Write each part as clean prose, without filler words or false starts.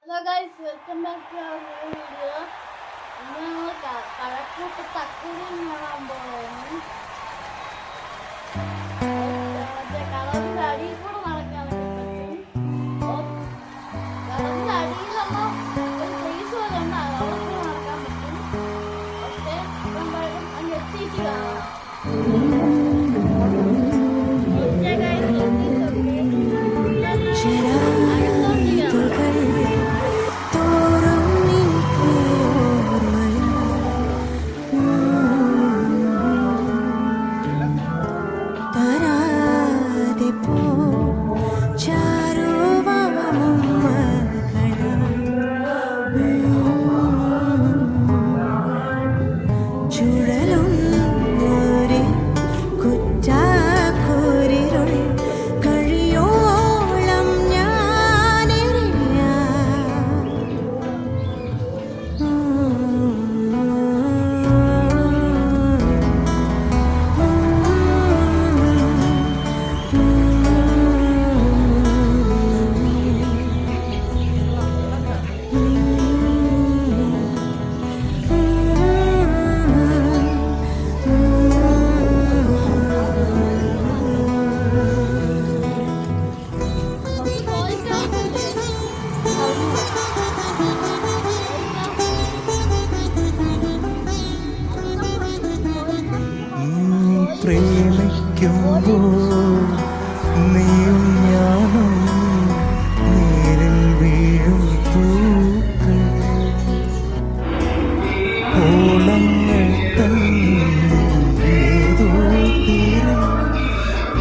Hello guys, welcome back to our new video. ഇന്ന് ഞങ്ങൾ കഴക്കൂട്ട് തക്കുടി കാണാൻ പോകുന്നു. കളറിന്റെ അടിയിൽ കൂടെ നടക്കാനൊക്കെ പറ്റും. കളറിന്റെ അടിയിലുള്ള ഒരു പ്ലേസ് പോലെ ഉണ്ട്, അവിടെ കൂടെ നടക്കാൻ പറ്റും. പക്ഷേ അങ്ങ് എത്തിയിട്ട് കാണാം. പ്രേമിക്കുമ്പോൾ നീയും ഞാനും നേരിൽ വീഴും പൂക്കൾ ഓളങ്ങൾ തന്നേതോ തീരം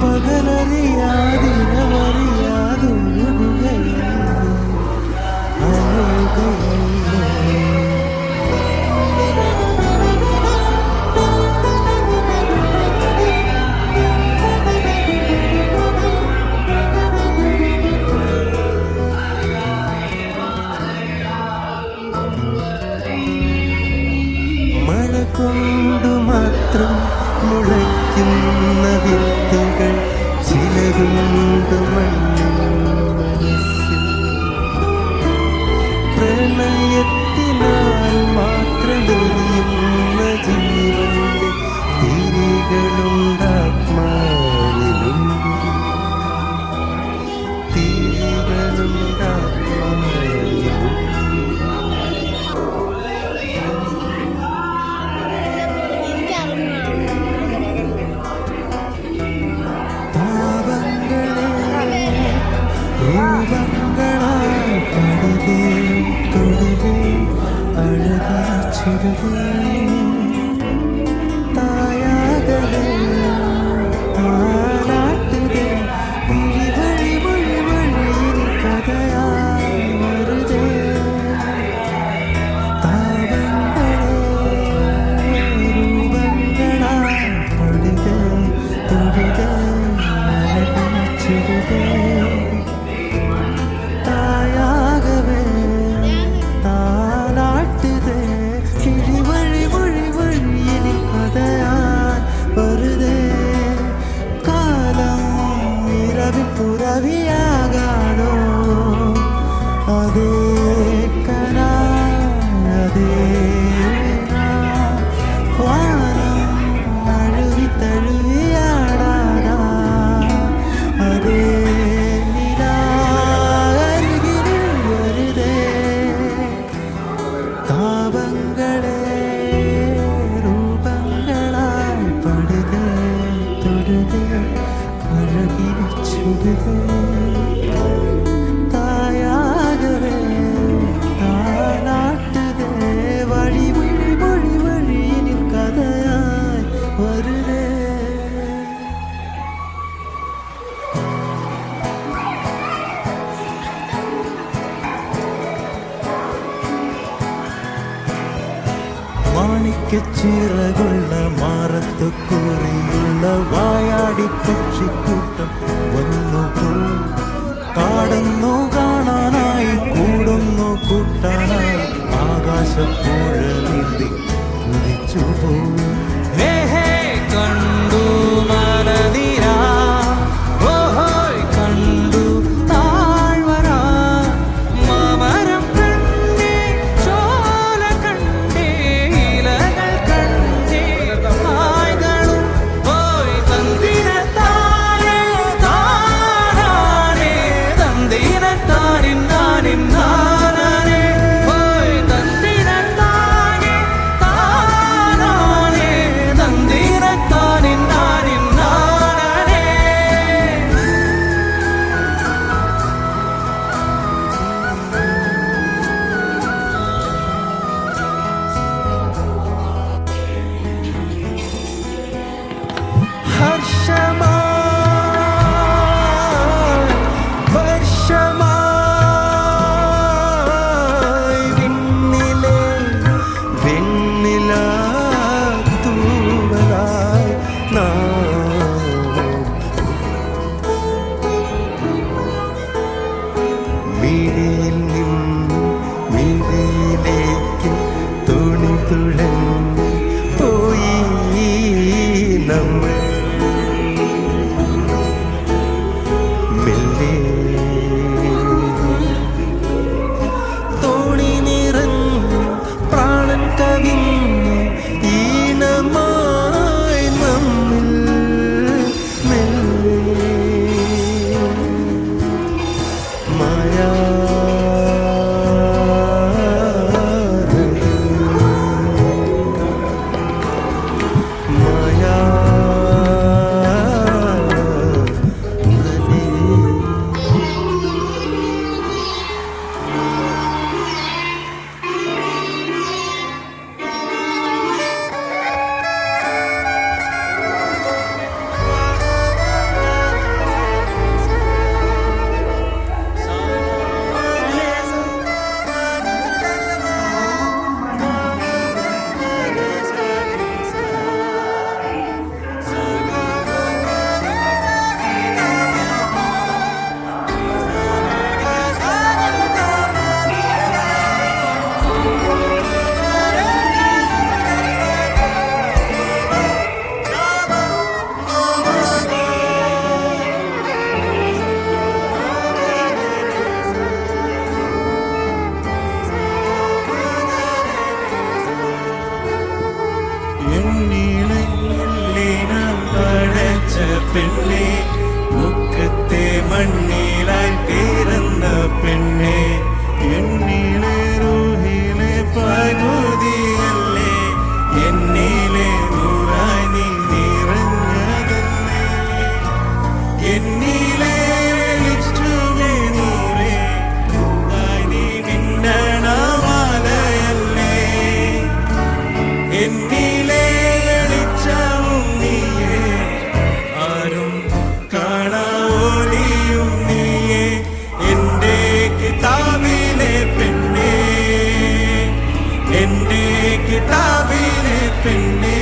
പകലറിയാതിരവറിയാതൊഴുകുകയല്ലോ അഴുകയല്ലോ. കൊണ്ടു മാത്രം മുളയ്ക്കുന്ന വിത്തുകൾ ചിലതുണ്ട് മണ്ണിൽ മനസ്സിൽ പ്രണയത്തിനാൽ മാത്രം എരിയുന്ന ജീവന്റെ തിരികളുണ്ടാത്മാവിലുണ്ട് തിരികളുണ്ടാത്മാവിലുണ്ട്. തായാകവേ താനാട്ടുകേ വഴി വഴി വഴി വഴി കഥയായി വരുതേ താവങ്ങളെ രൂപങ്ങളായി പടുതേ തൊടുതേ അഴകിച്ചുതേ തായാകവേ താനാട്ടുതേ കിഴി വഴി വഴി വഴി കഥയായി വരുതേ കാലം ഇരവിൽ പുറവിയാകാതോ അതേ കനാ അതേ വാനം അഴുവി തഴുവിയാടാ അതേ നിലാരികിൽ വരുതേ താപങ്ങളെ രൂപങ്ങളായി പടുതേ തൊടുതേ അഴകിച്ചുതേ തായാകവേ താനാട്ടുതേ വഴി വഴി വഴി വഴിയിൽ കഥയായി വരുതേ. മാണിക്കച്ചിറകുള്ള മാറത്തു കുറിയുള്ള വായാടി പക്ഷിക്കൂട്ടം വന്നുപോ കാടുന്നു കാണാനായി കൂടുന്നു കൂട്ടാനായി ആകാശപ്പുഴ നീന്തി കുതിച്ചുപോ കണ്ടു മനനിരാ ഓഹോയ് കണ്ടു താഴ്വര മാമരം പെണ്ണേ.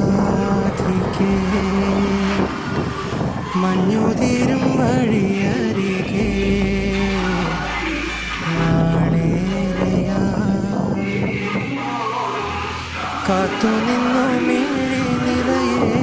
ആരാധിക്കേ മഞ്ഞുതീരും വഴിയരികെ നാളേറെയാ കാത്തുനിന്നു മിഴി നിറയേ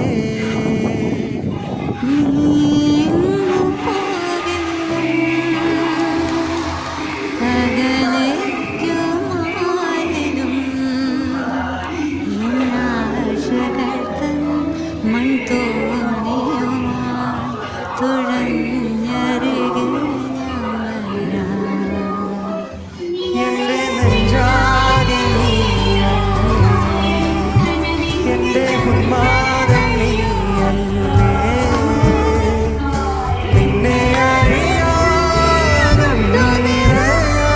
എന്റെ നെഞ്ചാകെ നീയല്ലേ, എന്റെ ഉന്മാദം നീയല്ലേ, നിന്നെ അറിയാതെന്തു നിറയാ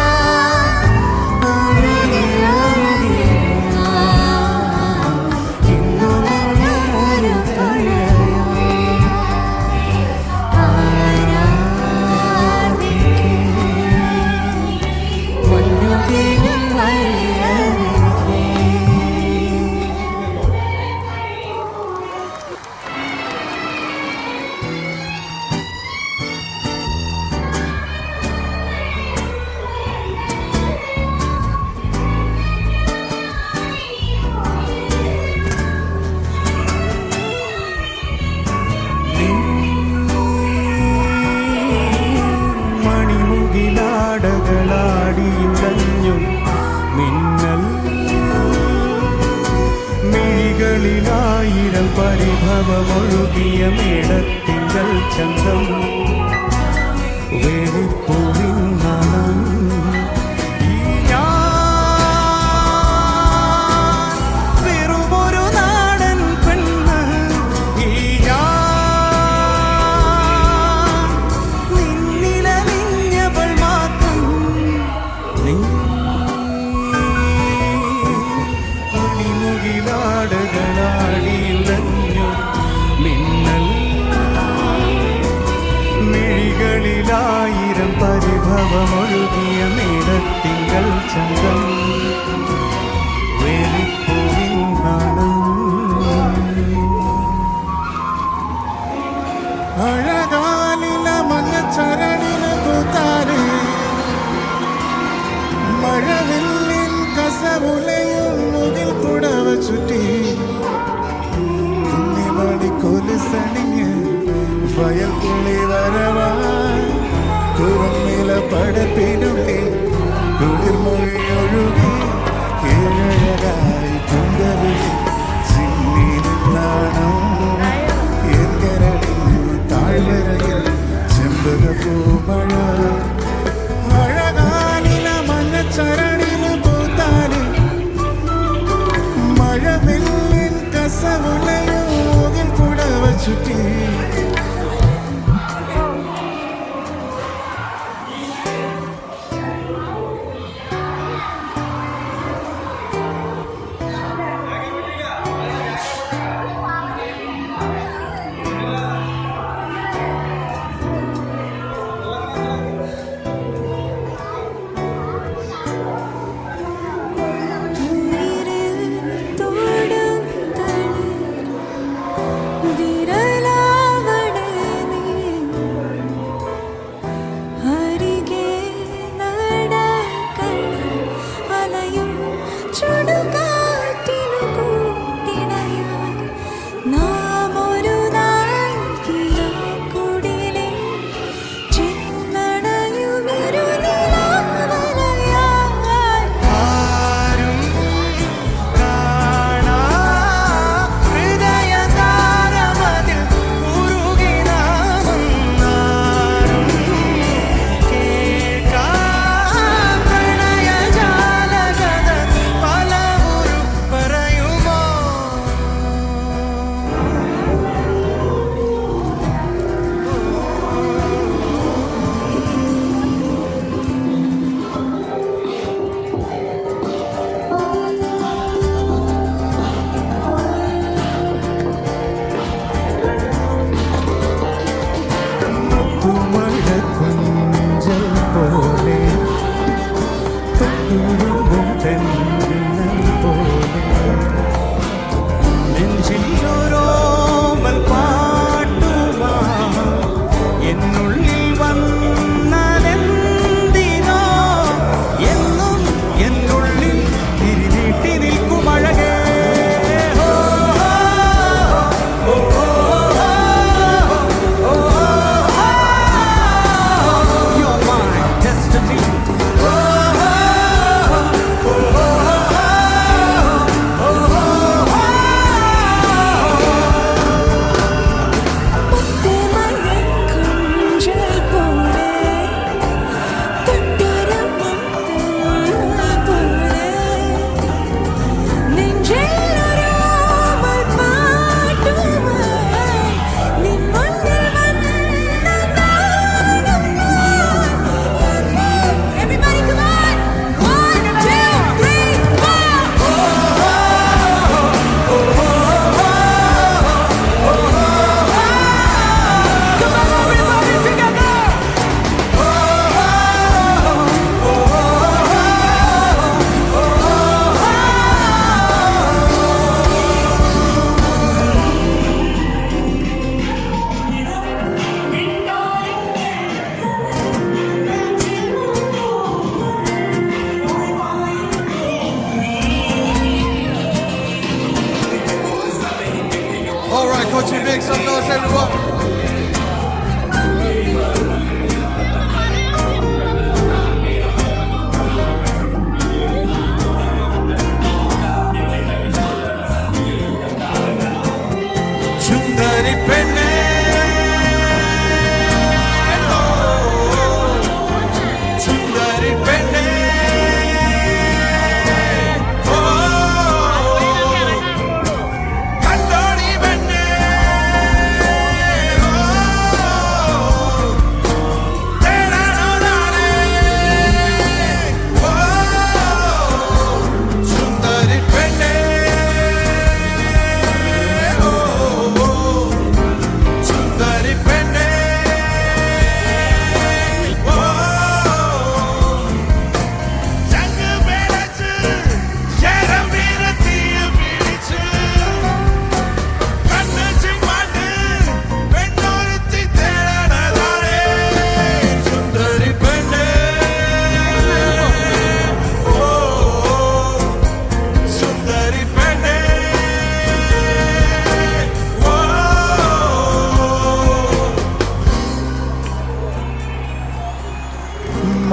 ഒരു നിറവില്ല, ഇന്നു നിന്നെ ഒരു തഴയാ ആരാധിക്കേ മഞ്ഞുതീരും വഴിയരികെ. മണിമുകിലാടകളാടിയുലഞ്ഞു മിന്നൽ മിഴികളിലായിരം പരിഭവമൊഴുകിയ മേടത്തിങ്കൽ ചന്തം വേളിപ്പൂവിൻ മണം ഈ ഞാൻ വെറുമൊരു നാടൻ പെണ്ണ് ഈ ഞാൻ നിന്നിലലിഞ്ഞവൾ മാത്രം നീ മണിമുകിലാടകളാടിയുലഞ്ഞു മിന്നൽ മിഴികളിലായിരം പരിഭവമൊഴുകിയ മേടത്തിങ്കൽ ചന്തം വേളിപ്പൂവിൻ നാണം അഴകാലില മഞ്ഞച്ചരടിന് കൂത്താരേ മഴവില്ലിൻ കസവുലയും മുകിൽ കുടവ ചുറ്റി കുന്നിമണി കൊലുസണിഞ്ഞ് വയൽ കിളി വരവാൻ കുറുന്നില പടപ്പിനുള്ളിൽ കുളിർമൊഴിയൊഴുകി കീഴഴകായി പൂങ്കവിളി ചിന്നിനാണം എങ്കരളിൽ താഴ്വരയിൽ ചെമ്പകപ്പൂമഴ അഴകാനില മഞ്ഞച്ചരണിന് പൂത്താലി മഴവില്ലിൻ കസവുലയും മുകിൽ കുടവ ചുറ്റി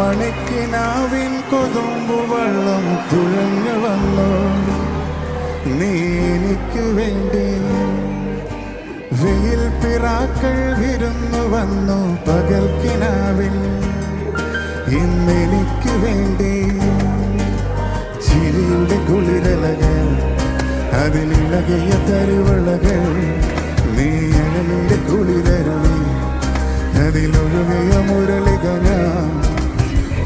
മണിക്കിനാവിൻ കൊതുമ്പു വെള്ളം തുഴഞ്ഞു വന്നു നീ എനിക്ക് വേണ്ടി. വെയിൽ പിറാക്കൾ വിരുന്നു വന്നു പകൽക്കിനാവിൽ ഇന്നെനിക്ക് വേണ്ടി. ചിരിയുടെ കുളിരലകൾ അതിലിളകിയ തരുവളകൾ നീ അഴലിന്റെ കുളിരരുളി അതിലൊഴുകിയ മുരളികന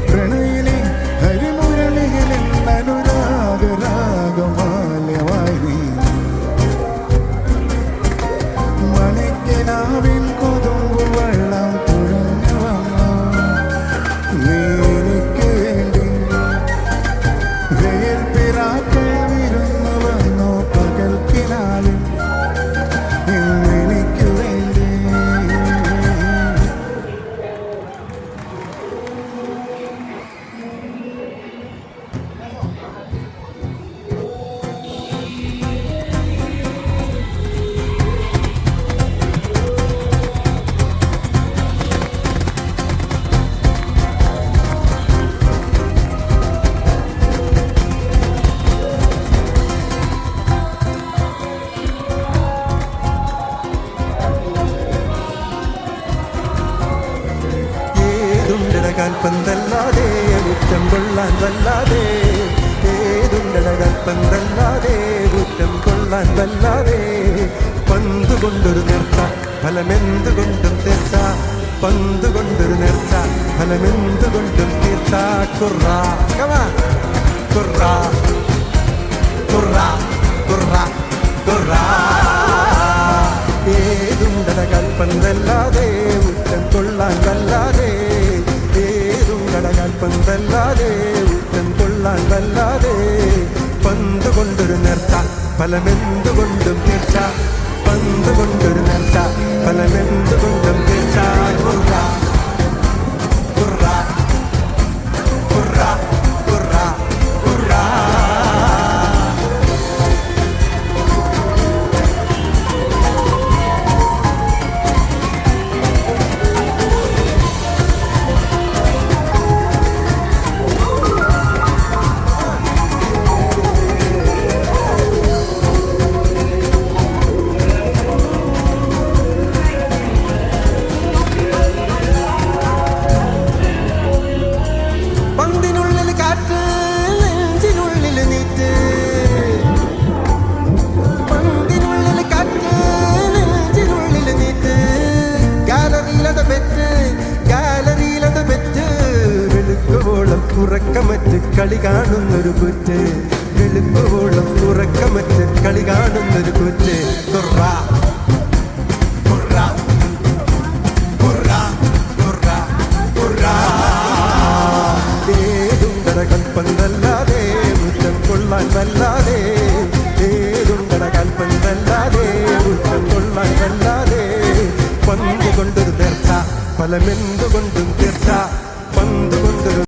പ്രണയിലെ ഹരിമുരളികളിൽ അനുരാഗരാഗമാല്യമായി നീ. മണിക്കിനാവിൻ കൊതുമ്പു വെള്ളം തുഴഞ്ഞു വന്നു നീ എനിക്ക് വേണ്ടി. വെയിൽ പിറാക്കൾ വിരുന്നു വന്നു പകൽക്കിനാവിൽ ഇന്നെനിക്ക് വേണ്ടി. കാൽപ്പന്തല്ലാതെ കുറ്റം കൊള്ളാൻ വല്ലാതെ, ഏതുണ്ടട കാൽപ്പന്തല്ലാതെ കുറ്റം കൊള്ളാൻ വല്ലാതെ. പന്തുകൊണ്ടൊരു നേർച്ച ഫലമെന്തുകൊണ്ടും തീർച്ച, പന്തുകൊണ്ടൊരു നേർച്ച ഫലമെന്തുകൊണ്ടും തീർച്ച. കുറ കുറ കുറ കുറ കുറ. ഏതുണ്ടട കാൽപ്പന്തല്ലാതെ കുറ്റം കൊള്ളാൻ വല്ലാതെ, പന്തല്ലാതെ ഊറ്റം കൊള്ളാൻ വല്ലാതെ. പന്തുകൊണ്ടൊരു നേർച്ച ഫലമെന്തുകൊണ്ടും തീർച്ച, പന്തുകൊണ്ടൊരു നേർച്ച ഫലമെന്തുകൊണ്ടും തീർച്ച. കുറ കുറ കുറ കുറ കുറ. ഉറക്കമറ്റ് കളി കാണുന്നൊരു കുറ്റ്, വെളുക്കുവോളം ഉറക്കമറ്റ് കളി കാണുന്നൊരു കുറ്റ്. കുറ കുറ കുറ കുറ കുറ. ഏതുണ്ടട കൽപ്പന്തല്ലാതെ കുറ്റം കൊള്ളാൻ വല്ലാതെ, ഏതുണ്ടട കൽപ്പന്തല്ലാതെ കുറ്റം കൊള്ളാൻ വല്ലാതെ. പന്തുകൊണ്ടൊരു നേർച്ച ഫലമെന്തുകൊണ്ട്